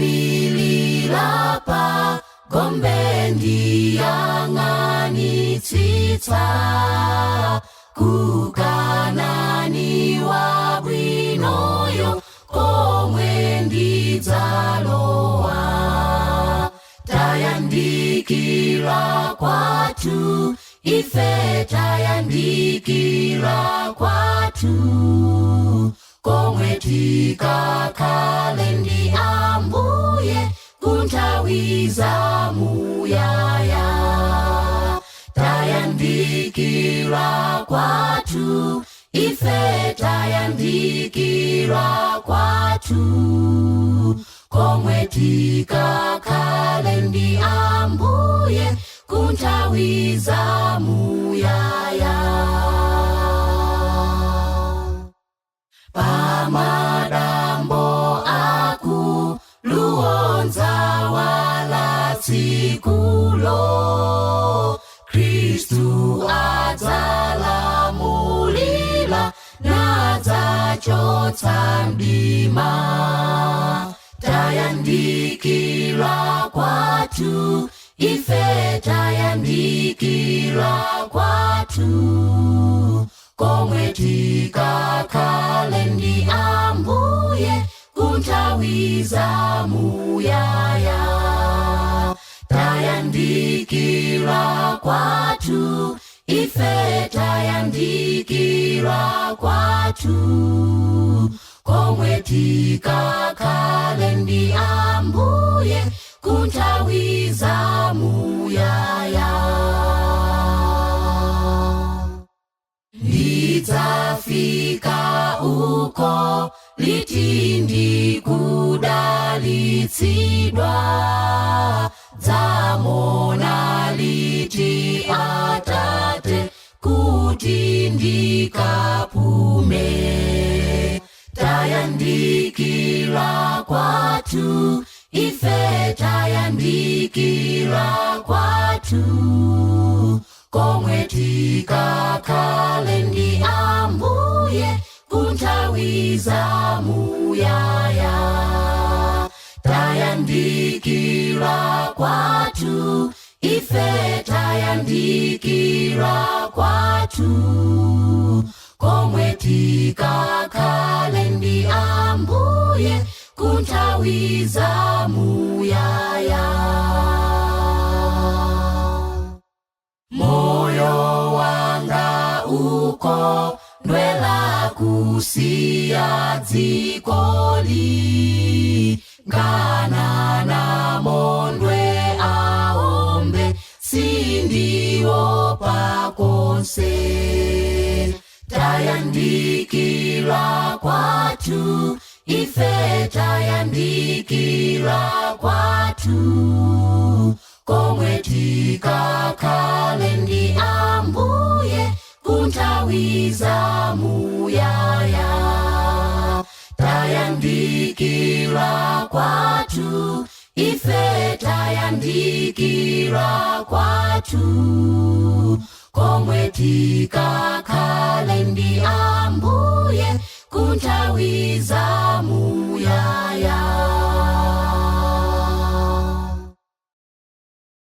Ndaimilira pa gombe ndiyang'anitsitsa kukanani wabwinoyo komwe ndidzalowa. Tayandikira kwatu, ife tayandikira kwatu, komwe tikakhale ndi Ambuye kunthawi zamuyaya. Tayandikira kwatu, ife tayandikira kwatu, komwe tikakhale ndi Ambuye kunthawi zamuyaya. Pamadambo akuluonza wala tsikulo, Kristu adzalamulira nadzachotsa mdima. Tayandikira kwatu, ife tayandikira kwatu, komwe tikakhale ndi Ambuye kunthawi zamuyaya. Tayandikira kwatu, ife tayandikira kwatu, komwe tikakhale ndi Ambuye kunthawi zamuyaya. Ndidzafika uko liti ndikudalitsidwa, dzamona liti Atate kuti ndikapume. Tayandikira kwatu, ife tayandikira kwatu, komwe tikakhale ndi Ambuye kunthawi zamuyaya. Tayandikira kwatu, ife tayandikira kwatu, komwe tikakhale ndi Ambuye kunthawi zamuyaya. Moyo wanga uko ndwela kusiya dzikoli, ngana na mondwe aombe sindiopa konse. Tayandikira kwatu, ife tayandikira kwatu, komwe tikakhale ndi Ambuye kunthawi zamuyaya. Tayandikira kwatu, ife tayandikira kwatu, komwe tikakhale